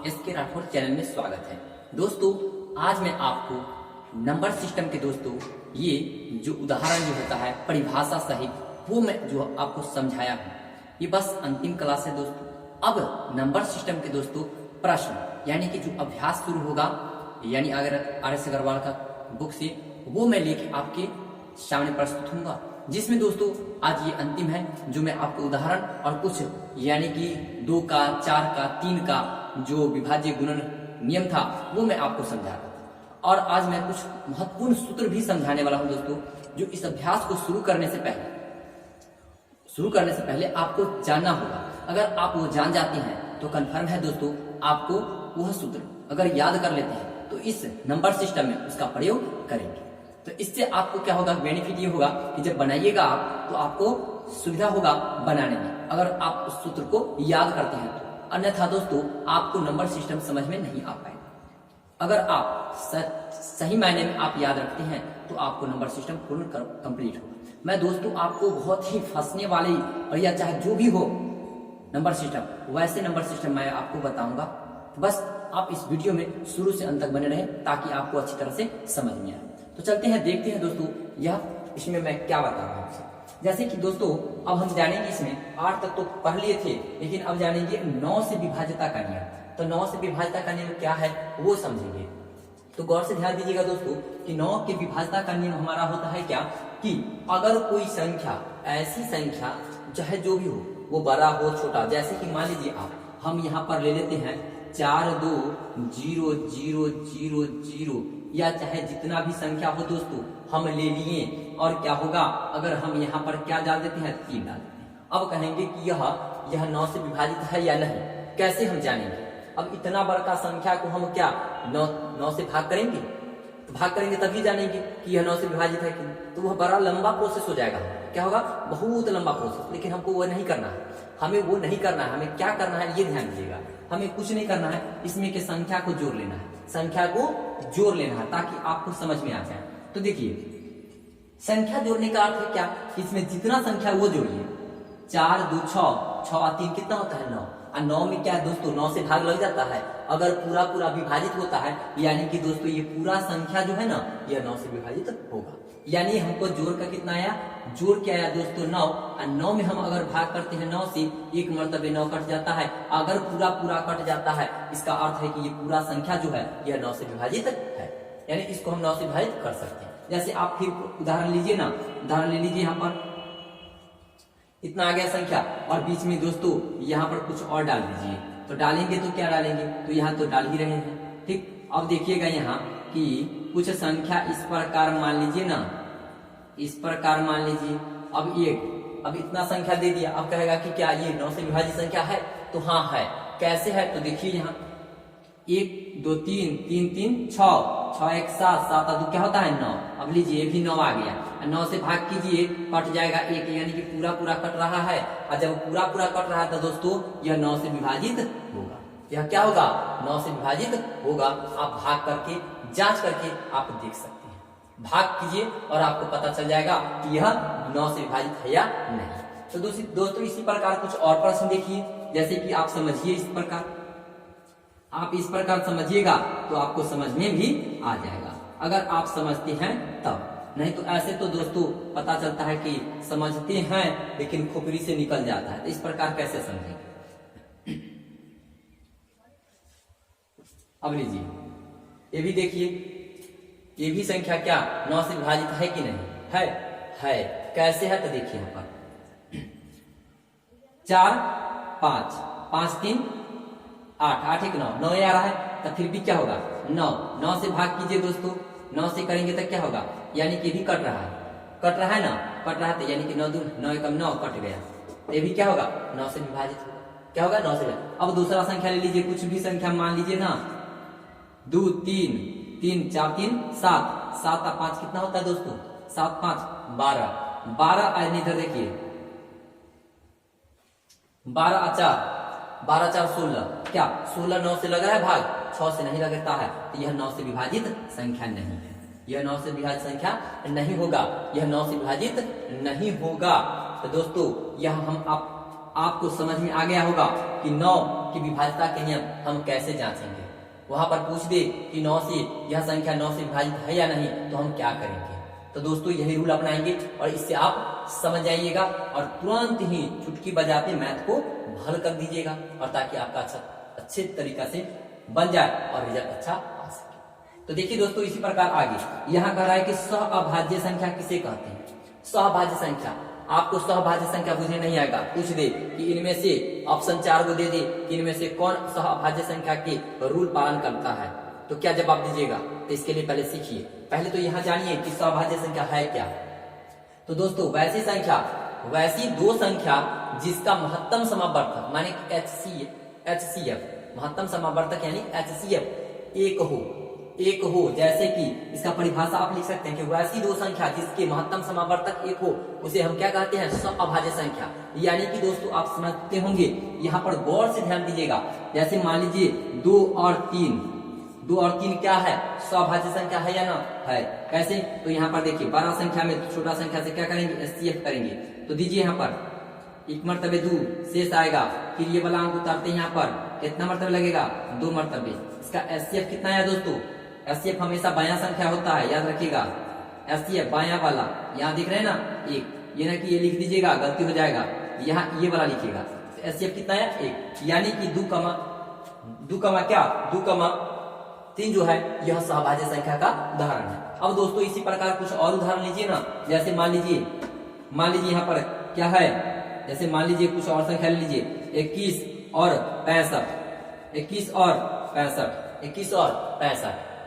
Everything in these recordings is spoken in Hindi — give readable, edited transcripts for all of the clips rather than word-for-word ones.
SK राठौर चैनल में स्वागत है। दोस्तों आज मैं आपको नंबर सिस्टम के दोस्तों ये जो उदाहरण जो होता है परिभाषा सहित वो मैं जो आपको समझाया हूँ, ये बस अंतिम क्लास है दोस्तों। अब नंबर सिस्टम के दोस्तों प्रश्न यानी कि जो अभ्यास शुरू होगा यानी अगर RS अग्रवाल का बुक से वो मैं लेके आपके सामने प्रस्तुत होऊंगा, जिसमें दोस्तों आज ये अंतिम है जो मैं आपको उदाहरण और कुछ यानी कि 2 का 4 का 3 का जो विभाज्य गुणन नियम था वो मैं आपको समझा रहा था। और आज मैं कुछ महत्वपूर्ण सूत्र भी समझाने वाला हूं दोस्तों, जो इस अभ्यास को शुरू करने से पहले आपको जानना होगा। अगर आप वो जान जाते हैं तो कन्फर्म है दोस्तों आपको वह सूत्र अगर याद कर लेते हैं तो इस नंबर सिस्टम में उसका प्रयोग करेंगे। तो इससे आपको क्या होगा, बेनिफिट ये होगा कि जब बनाइएगा आप तो आपको सुविधा होगा बनाने में, अगर आप उस सूत्र को याद करते हैं तो। अन्यथा दोस्तों आपको नंबर सिस्टम समझ में नहीं आ पाएगा। अगर आप सही मायने में आप याद रखते हैं तो आपको नंबर सिस्टम पूर्ण कंप्लीट होगा। मैं दोस्तों आपको बहुत ही फंसने वाली और या चाहे जो भी हो नंबर सिस्टम वैसे नंबर सिस्टम मैं आपको बताऊंगा। तो बस आप इस वीडियो में शुरू से अंत तक बने रहें ताकि आपको अच्छी तरह से समझ में आए। तो चलते हैं देखते हैं दोस्तों यह इसमें मैं क्या बता रहा हूं आपसे। जैसे कि दोस्तों अब हम जानेंगे इसमें 8 तक तो पढ़ लिए थे, लेकिन अब जानेंगे 9 से विभाज्यता का नियम। तो 9 से विभाज्यता का नियम क्या है वो समझेंगे। तो गौर से ध्यान दीजिएगा दोस्तों कि 9 के विभाज्यता का नियम हमारा होता है क्या कि अगर कोई संख्या ऐसी संख्या चाहे जो भी हो वो बड़ा हो छोटा, जैसे कि मान लीजिए आप हम यहाँ पर ले लेते हैं 4 2 0 0 0 0 या चाहे जितना भी संख्या हो दोस्तों हम ले लिए, और क्या होगा अगर हम यहाँ पर क्या डाल देते हैं 3 डाल देते हैं। अब कहेंगे कि यह 9 से विभाजित है या नहीं, कैसे हम जानेंगे। अब इतना बड़ा संख्या को हम क्या 9 से भाग करेंगे, तो भाग करेंगे तभी जानेंगे कि यह 9 से विभाजित है कि, तो वह बड़ा लंबा प्रोसेस हो जाएगा। क्या होगा, बहुत लंबा प्रोसेस। लेकिन हमको वो नहीं करना है, हमें वो नहीं करना है। हमें क्या करना है ये ध्यान दीजिएगा, हमें कुछ नहीं करना है, इसमें के संख्या को जोड़ लेना है, संख्या को जोड़ लेना है ताकि आपको समझ में आ जाए। तो देखिए संख्या जोड़ने का अर्थ है क्या, इसमें जितना संख्या वो जोड़िए। 4 2 6 6 और 3 कितना होता है 9, और 9 में क्या दोस्तों 9 से भाग लग जाता है। अगर पूरा विभाजित होता है यानी कि दोस्तों ये पूरा संख्या जो है ना यह 9 से विभाजित होगा। यानी हमको जोड़ का कितना आया, जोड़ क्या आया दोस्तों 9, और 9 में हम अगर भाग करते हैं 9 से, एक मर्तबे 9 कट जाता है। अगर पूरा कट जाता है इसका अर्थ है कि ये पूरा संख्या जो है यह 9 से विभाजित है, यानी इसको हम 9 से विभाजित कर सकते हैं। जैसे आप फिर उदाहरण लीजिए ना, उदाहरण ले लीजिए यहाँ पर इतना आ गया संख्या और बीच में दोस्तों यहाँ पर कुछ और डाल दीजिए। तो डालेंगे तो क्या डालेंगे, तो यहाँ तो डाल ही रहे हैं। ठीक, अब देखिएगा यहाँ कि कुछ संख्या इस प्रकार मान लीजिए ना, इस प्रकार मान लीजिए। अब इतना संख्या दे दिया, अब कहेगा कि क्या ये 9 से विभाजित संख्या है, तो हाँ है। कैसे है, तो देखिए यहाँ 1 2 3 3 3 6 6 1 7 7 2 क्या होता है 9। अब लीजिए ये भी 9 आ गया, 9 से भाग कीजिए कट जाएगा 1, यानी कि पूरा कट रहा है। और जब पूरा कट रहा है तो दोस्तों यह 9 से विभाजित होगा। यह क्या होगा, 9 से विभाजित होगा। आप भाग करके जांच करके आप देख सकते हैं, भाग कीजिए और आपको पता चल जाएगा कि यह 9 से विभाजित है या नहीं। तो दोस्तों इसी प्रकार कुछ और प्रश्न देखिए, जैसे कि आप समझिए इस प्रकार, आप इस प्रकार समझिएगा तो आपको समझ में भी आ जाएगा अगर आप समझते हैं तब। नहीं तो ऐसे तो दोस्तों पता चलता है कि समझते हैं लेकिन खोपड़ी से निकल जाता है। तो इस प्रकार कैसे समझेंगे। अब लीजिए ये भी देखिए, ये भी संख्या क्या 9 से विभाजित है कि नहीं है। कैसे है तो देखिए यहाँ पर 4 5 5 3 8 8 1 9 9 आ रहा है, तो फिर भी क्या होगा 9 से भाग कीजिए दोस्तों। 9 से करेंगे तो क्या होगा, यानी कि भी कट रहा है ना, कट रहा है तो यानी कि 9 2 9 1 9 कट गया, तो ये भी क्या होगा 9 से विभाजित होगा। क्या होगा 9 से। अब दूसरा संख्या ले लीजिए, कुछ भी संख्या मान लीजिए ना, 2 3 3 4 3 7 7 और 5 कितना होता है दोस्तों 7 5 12 12 इधर देखिए 12 4 16, क्या 16 9 से लग रहा है भाग, 6 से नहीं लगता है, तो यह 9 से विभाजित संख्या नहीं है। यह 9 से विभाजित संख्या नहीं होगा, यह 9 से विभाजित नहीं होगा। तो दोस्तों यह हम आपको समझ में आ गया होगा कि 9 की विभाज्यता के नियम हम कैसे जांचेंगे। वहां पर पूछ दे कि 9 से यह संख्या 9 से विभाजित है या नहीं, तो हम क्या करेंगे। तो दोस्तों यही रूल अपनाएंगे और इससे आप समझ जाइएगा और तुरंत ही चुटकी बजाते मैथ को हल कर दीजिएगा, और ताकि आपका अच्छे तरीका से बन जाए और रिजल्ट अच्छा आ सके। तो देखिए दोस्तों, इसी प्रकार आगे यहाँ कह रहा है कि सहअभाज्य संख्या किसे कहते हैं। सहअभाज्य संख्या, आपको सहअभाज्य संख्या बुझने नहीं आएगा, पूछ दे कि इनमें से ऑप्शन 4 को दे दे कि इनमें से कौन सहअभाज्य संख्या के रूल पालन करता है, तो क्या जवाब दीजिएगा। तो इसके लिए पहले सीखिए, पहले तो यहाँ जानिए कि सहअभाज्य संख्या है क्या। तो दोस्तों वैसी दो संख्या जिसका महत्तम समावर्तक माने HCF, महत्तम समावर्तक यानी HCF एक हो। जैसे कि इसका परिभाषा आप लिख सकते हैं कि वैसी दो संख्या जिसके महत्तम समावर्तक एक हो, उसे हम क्या कहते हैं, सहअभाज्य संख्या। यानी कि दोस्तों आप समझते होंगे, यहाँ पर गौर से ध्यान दीजिएगा। जैसे मान लीजिए 2 और 3 क्या है, सहअभाज्य संख्या है या ना है। कैसे, तो यहाँ पर देखिए बड़ा संख्या में छोटा संख्या से क्या करेंगे, HCF करेंगे। तो दीजिए यहाँ पर 1 मरतबे 2 शेष आएगा, फिर ये वाला अंक उतारते हैं, यहाँ पर कितना मरतबे लगेगा, 2 मरतबे। इसका HCF कितना है दोस्तों, HCF हमेशा बायां संख्या होता है, याद रखिएगा। HCF बायां वाला, यहाँ दिख रहे हैं ना 1, ये ना कि ये लिख दीजिएगा, गलती हो जाएगा, यहाँ ये वाला लिखिएगा। तो HCF कितना है, 1, यानी कि 2 3 जो है यह सहअभाज्य संख्या का उदाहरण है। अब दोस्तों इसी प्रकार कुछ और उदाहरण लीजिए ना। जैसे मान लीजिए यहाँ पर क्या है, जैसे मान लीजिए कुछ और संख्या ले लीजिए 21 और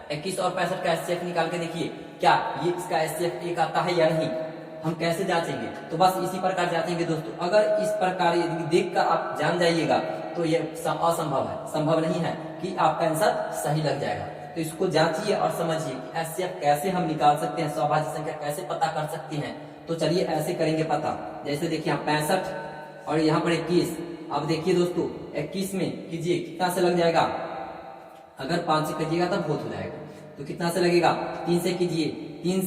65 का HCF निकाल के देखिए, क्या ये इसका HCF 1 आता है या नहीं, हम कैसे जांचेंगे। तो बस इसी प्रकार जांचेंगे दोस्तों। अगर इस प्रकार यदि देखकर आप जान जाइएगा तो ये असंभव है, संभव नहीं है कि आपका आंसर सही लग जाएगा। तो इसको जांचिए और समझिए कि HCF कैसे हम निकाल सकते हैं, सहअभाज्य संख्या कैसे पता कर सकते हैं। तो चलिए ऐसे करेंगे पता। जैसे देखिए 65 और यहाँ पर 21। अब देखिए दोस्तों 21 में कीजिए कितना से लग जाएगा, अगर 5 से कीजिएगा तब बहुत हो जाएगा, तो कितना से लगेगा, 3 से कीजिए, 3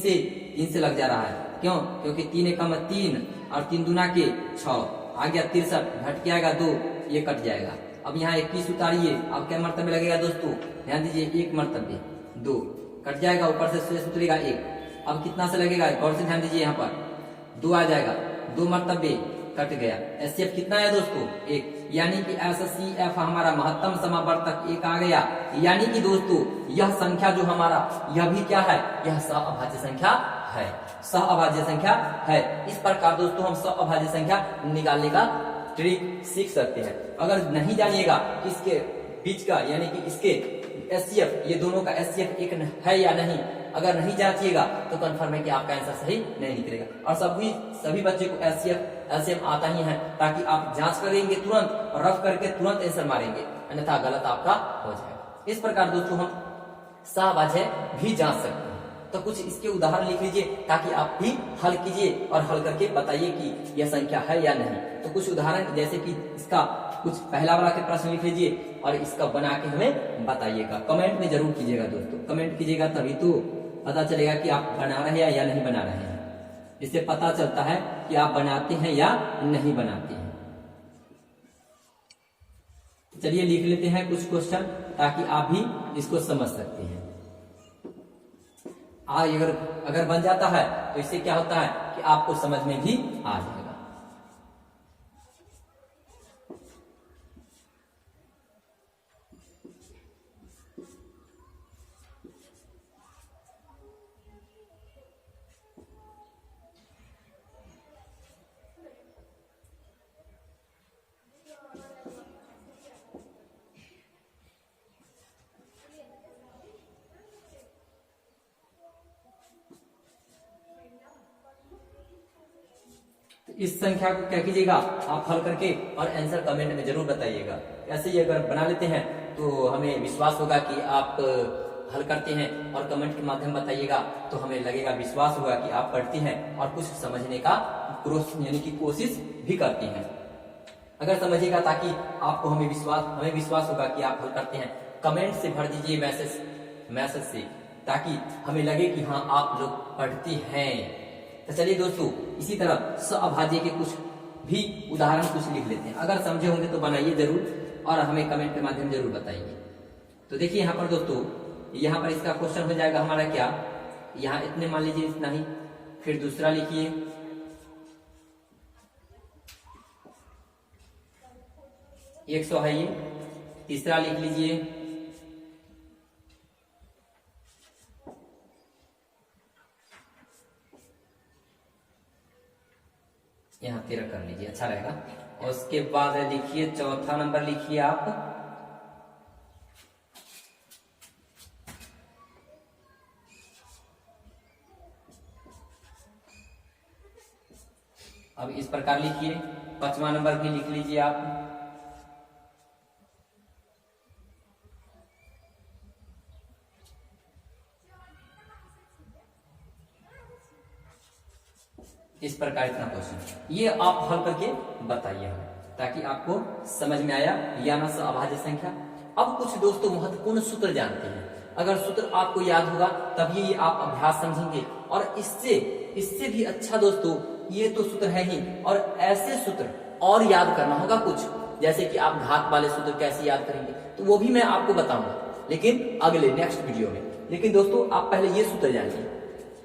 से लग जा रहा है। क्यों, क्योंकि 3 एकम 3 और 3 दूना के 6, आ गया 63, घट के आएगा 2, ये कट जाएगा। अब यहाँ 21 उतारिए, अब क्या मरतबे लगेगा दोस्तों, ध्यान दीजिए 1 मरतबे, 2 कट जाएगा, ऊपर से शेष उतरेगा 1। अब कितना से लगेगा, गौर से ध्यान दीजिए, यहाँ पर 2 आ जाएगा, 2 मरतबे कट गया। HCF कितना है दोस्तों, 1, यानी कि HCF हमारा महत्तम समावर्तक 1 आ गया। यानी कि दोस्तों यह संख्या जो हमारा, यह भी क्या है, यह सहअभाज्य संख्या है, सहअभाज्य संख्या है। इस प्रकार दोस्तों हम सहअभाज्य संख्या निकालने का ट्रिक सीख सकते हैं। अगर नहीं जानिएगा कि इसके बीच का यानी कि इसके HCF, ये दोनों का HCF 1 है या नहीं, अगर नहीं जांचिएगा तो कन्फर्म है कि आपका आंसर सही नहीं निकलेगा। और सभी बच्चे को LCM आता ही है, ताकि आप जांच करेंगे तुरंत और रफ करके तुरंत आंसर मारेंगे, अन्यथा गलत आपका हो जाएगा। इस प्रकार दोस्तों हम सहअभाज्य भी जांच सकते हैं। तो कुछ इसके उदाहरण लिख लीजिए ताकि आप भी हल कीजिए और हल करके बताइए कि यह संख्या है या नहीं। तो कुछ उदाहरण जैसे कि इसका कुछ पहला वाला के प्रश्न लिख लीजिए और इसका बना के हमें बताइएगा। कमेंट में जरूर कीजिएगा दोस्तों, कमेंट कीजिएगा तभी तो पता चलेगा कि आप बना रहे हैं या नहीं बना रहे हैं। इससे पता चलता है कि आप बनाते हैं या नहीं बनाते हैं। चलिए लिख लेते हैं कुछ क्वेश्चन ताकि आप भी इसको समझ सकते हैं। अगर बन जाता है तो इससे क्या होता है कि आपको समझ में भी आ जाएगा। इस संख्या को क्या कीजिएगा, आप हल करके और आंसर कमेंट में जरूर बताइएगा। ऐसे ही अगर बना लेते हैं तो हमें विश्वास होगा कि आप हल करते हैं, और कमेंट के माध्यम बताइएगा तो हमें लगेगा, विश्वास होगा कि आप पढ़ते हैं और कुछ समझने का यानी कि कोशिश भी करते हैं। अगर समझिएगा ताकि आपको हमें विश्वास होगा कि आप हल करते हैं। कमेंट से भर दीजिए मैसेज से, ताकि हमें लगे कि हाँ आप लोग पढ़ते हैं। तो चलिए दोस्तों इसी तरह सहअभाज्य के कुछ भी उदाहरण कुछ लिख लेते हैं। अगर समझे होंगे तो बनाइए जरूर और हमें कमेंट के माध्यम जरूर बताइए। तो देखिए यहाँ पर दोस्तों, यहाँ पर इसका क्वेश्चन हो जाएगा हमारा क्या, यहाँ इतने मान लीजिए, इतना ही। फिर दूसरा लिखिए, एक 100 है ये। तीसरा लिख लीजिए, यहाँ 13 कर लीजिए, अच्छा रहेगा। और उसके बाद लिखिए चौथा नंबर लिखिए आप, अब इस प्रकार लिखिए। 5वां नंबर भी लिख लीजिए आप। इस प्रकार इतना क्वेश्चन ये आप हल करके बताइए ताकि आपको समझ में आया या ना अभाज्य संख्या। अब कुछ दोस्तों महत्वपूर्ण सूत्र जानते हैं। अगर सूत्र आपको याद होगा तभी आप अभ्यास समझेंगे, और इससे भी अच्छा दोस्तों ये तो सूत्र है ही, और ऐसे सूत्र और याद करना होगा कुछ, जैसे कि आप घात वाले सूत्र कैसे याद करेंगे तो वो भी मैं आपको बताऊंगा, लेकिन अगले नेक्स्ट वीडियो में। लेकिन दोस्तों आप पहले ये सूत्र जानिए।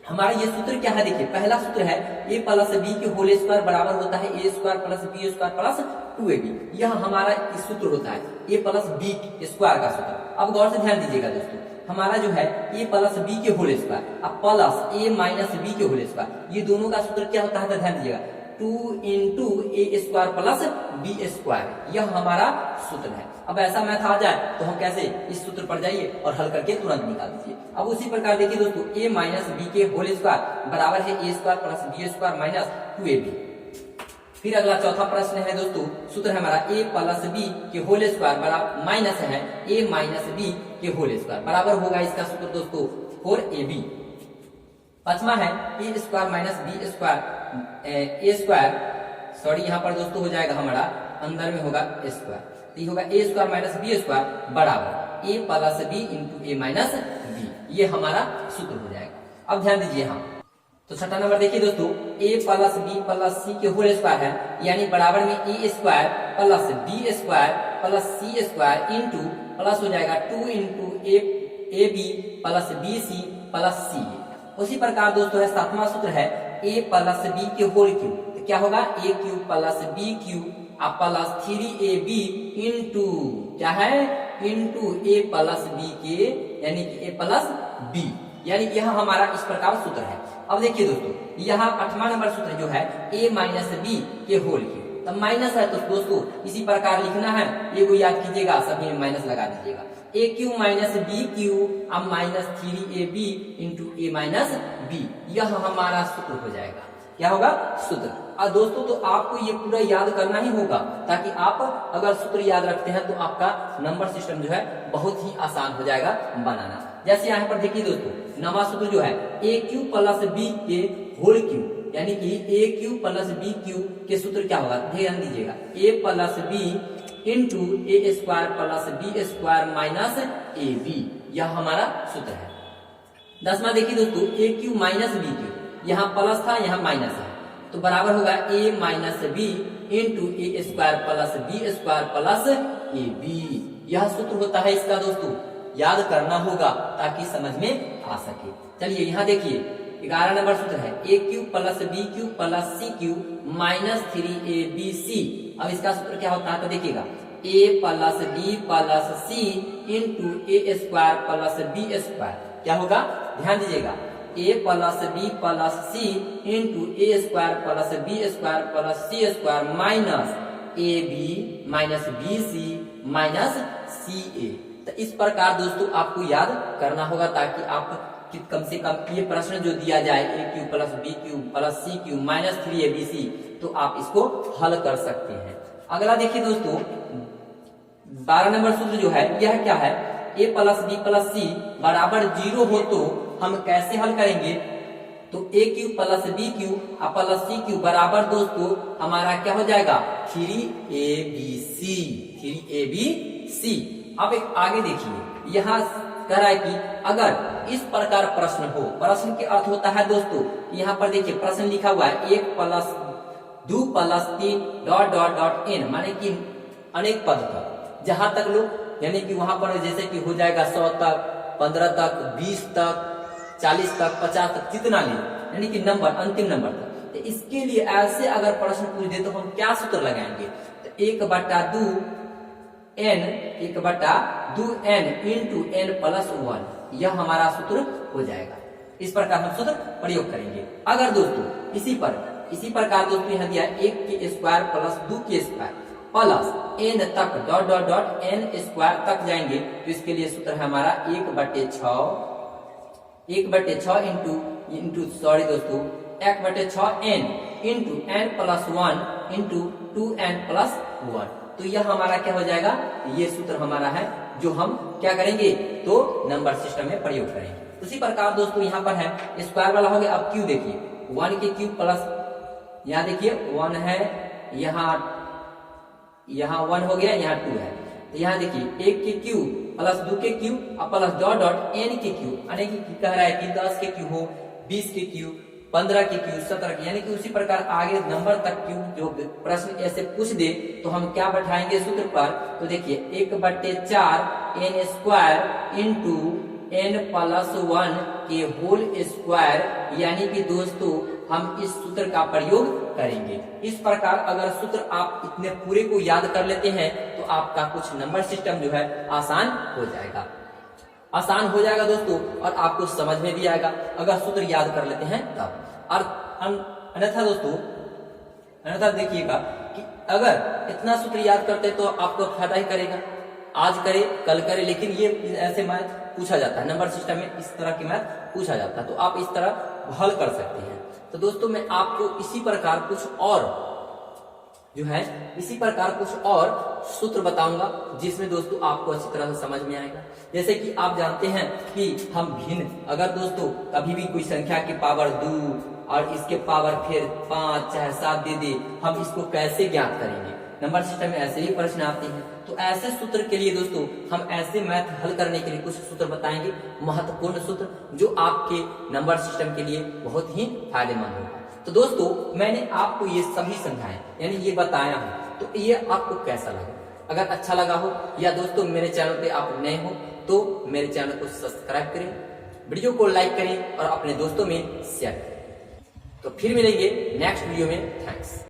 हमारा ये सूत्र क्या है, देखिए पहला सूत्र है a प्लस बी के होल स्क्वायर बराबर होता है a square plus B square plus 2ab। यह हमारा इस सूत्र होता है a प्लस बी स्क्वायर का सूत्र। अब गौर से ध्यान दीजिएगा दोस्तों, हमारा जो है a प्लस बी के होल स्क्वायर अब प्लस a माइनस बी के होल स्क्वायर, ये दोनों का सूत्र क्या होता है तो ध्यान दीजिएगा 2 into a square plus B square, यह हमारा सूत्र है। अब ऐसा मैथ आ जाए तो हम कैसे, इस सूत्र पर जाइए और हल करके तुरंत निकाल दीजिए। अब उसी प्रकार देखिए दोस्तों, a माइनस बी के होल स्क्वायर बराबर है a square plus B square minus 2ab। फिर अगला चौथा प्रश्न है दोस्तों, सूत्र है हमारा a प्लस बी के होल स्क्वायर बराबर माइनस है a माइनस बी के होल स्क्वायर बराबर होगा इसका सूत्र दोस्तों 4ab। पांचवा है a square minus B square A square, sorry यहाँ पर दोस्तों हो जाएगा हमारा अंदर में होगा स्क्वायर, तो ये होगा ए स्क्वायर माइनस बी स्क्वायर बराबर ए प्लस बी इंटू ए माइनस बी, ये हमारा सूत्र हो जाएगा। अब ध्यान दीजिए यहाँ, तो छठा नंबर देखिए दोस्तों, a plus b plus c के होल स्क्वायर है, यानी बराबर में a square plus B square plus c square into plus हो जाएगा 2 into a b plus b c plus c. उसी प्रकार दोस्तों है सातवां सूत्र है a प्लस बी के होल क्यूब, तो क्या होगा a cube plus b cube plus 3ab into क्या है इंटू a प्लस बी के, यानी कि a प्लस बी, यानी यह हमारा इस प्रकार सूत्र है। अब देखिए दोस्तों, यहाँ 8वां नंबर सूत्र जो है a माइनस बी के होल क्यूब, तो माइनस है तो दोस्तों इसी प्रकार लिखना है, ये को याद कीजिएगा, सभी में माइनस लगा दीजिएगा। ए क्यू माइनस बी क्यू अब माइनस 3ab इंटू ए माइनस बी, यह हमारा सूत्र हो जाएगा। क्या होगा सूत्र। और दोस्तों तो आपको ये पूरा याद करना ही होगा, ताकि आप अगर सूत्र याद रखते हैं तो आपका नंबर सिस्टम जो है बहुत ही आसान हो जाएगा बनाना। जैसे यहाँ पर देखिए दोस्तों, नवा सूत्र जो है ए क्यू प्लस बी के होल क्यू, यानी कि a cube plus b cube के सूत्र क्या होगा, ध्यान दीजिएगा a plus b into a square plus B square minus a b, यह हमारा सूत्र है। 10वां देखिए दोस्तों, a cube minus b cube, यहाँ प्लस था यहाँ माइनस है, तो बराबर होगा a minus b into a square plus B square plus a b, यह सूत्र होता है इसका दोस्तों, याद करना होगा ताकि समझ में आ सके। चलिए यहाँ देखिए 11 नंबर सूत्र है a cube plus b cube plus c cube minus 3abc। अब इसका सूत्र क्या होता है तो देखिएगा a plus b plus c into a square plus B square, क्या होगा ध्यान दीजिएगा a plus b plus c into a square plus B square plus c square minus a b minus b c minus c a. तो इस प्रकार दोस्तों आपको याद करना होगा, ताकि आप कम से कम ये प्रश्न जो दिया जाए a cube plus b cube plus c cube minus 3abc, तो आप इसको हल कर सकते हैं। अगला देखिए दोस्तों 12 नंबर सूत्र जो है यह क्या है, a plus b plus c बराबर 0 हो तो हम कैसे हल करेंगे, तो a cube plus b cube plus c cube बराबर दोस्तों हमारा क्या हो जाएगा 3abc, 3abc। अब एक आगे देखिए, यहाँ कह रहा है कि अगर इस प्रकार प्रश्न हो, प्रश्न के अर्थ होता है दोस्तों, यहाँ पर देखिए प्रश्न लिखा हुआ है 1 plus 2 plus 3 dot dot dot n, माने कि अनेक पद तक, जहां तक लोग यानी कि वहां पर जैसे कि हो जाएगा 100 तक, 15 तक, 20 तक, 40 तक, 50 तक, जितना ले यानी कि नंबर अंतिम नंबर तक। तो इसके लिए ऐसे अगर प्रश्न पूछ दे तो हम क्या सूत्र लगाएंगे? तो 1/2 n, 1/2 n into n plus 1, यह हमारा सूत्र हो जाएगा। इस प्रकार हम सूत्र प्रयोग करेंगे। अगर दोस्तों इसी प्रकार दोस्तों यहाँ दिया 1 के स्क्वायर प्लस 2 के स्क्वायर प्लस n तक dot dot dot n square तक जाएंगे, तो इसके लिए सूत्र है हमारा 1/6 इंटू सॉरी दोस्तों 1/6 n into n plus 1 into 2n plus 1। तो यह हमारा क्या हो जाएगा? ये सूत्र हमारा है जो हम क्या करेंगे तो नंबर सिस्टम में प्रयोग करेंगे। उसी प्रकार दोस्तों यहाँ पर है स्क्वायर वाला हो गया। अब क्यू देखिए 1 के क्यूब प्लस, यहाँ देखिए 1 है, यहाँ 1 हो गया, यहाँ 2 है। तो यहाँ देखिए 1 के क्यूब प्लस 2 के क्यूब और प्लस डॉट डॉट n के क्यूब, यानी कि कह रहा है कि 10 के क्यूब हो, 20 के क्यूब, 15 के क्यूब, 17 के, यानी कि उसी प्रकार आगे नंबर तक क्यूब जो प्रश्न ऐसे पूछ दे तो हम क्या बैठाएंगे सूत्र पर? तो देखिए 1/4 n square into n plus 1 के होल स्क्वायर, यानी कि दोस्तों हम इस सूत्र का प्रयोग करेंगे। इस प्रकार अगर सूत्र आप इतने पूरे को याद कर लेते हैं तो आपका कुछ नंबर सिस्टम जो है आसान हो जाएगा, आसान हो जाएगा दोस्तों, और आपको समझ में भी आएगा अगर सूत्र याद कर लेते हैं तब। और अन्यथा दोस्तों, अन्यथा देखिएगा कि अगर इतना सूत्र याद करते तो आपको फायदा ही करेगा, आज करे कल करे, लेकिन ये ऐसे मैथ पूछा जाता है नंबर सिस्टम में, इस तरह की मैथ पूछा जाता है, तो आप इस तरह हल कर सकते हैं। तो दोस्तों मैं आपको इसी प्रकार कुछ और जो है इसी प्रकार कुछ और सूत्र बताऊंगा जिसमें दोस्तों आपको अच्छी तरह से समझ में आएगा। जैसे कि आप जानते हैं कि हम भिन्न, अगर दोस्तों कभी भी कोई संख्या की पावर 2 और इसके पावर फिर 5 चाहे 7 दे दे, हम इसको कैसे ज्ञात करेंगे? नंबर सिस्टम में ऐसे ही प्रश्न आते हैं। तो ऐसे सूत्र के लिए दोस्तों हम ऐसे मैथ हल करने के लिए कुछ सूत्र बताएंगे, महत्वपूर्ण सूत्र जो आपके नंबर सिस्टम के लिए बहुत ही फायदेमंद होगा। तो दोस्तों मैंने आपको ये सभी समझाए, यानी ये बताया हूं, तो ये आपको कैसा लगा? अगर अच्छा लगा हो या दोस्तों मेरे चैनल पे आप नए हो तो मेरे चैनल को सब्सक्राइब करें, वीडियो को लाइक करें और अपने दोस्तों में शेयर करें। तो फिर मिलेंगे नेक्स्ट वीडियो में। थैंक्स।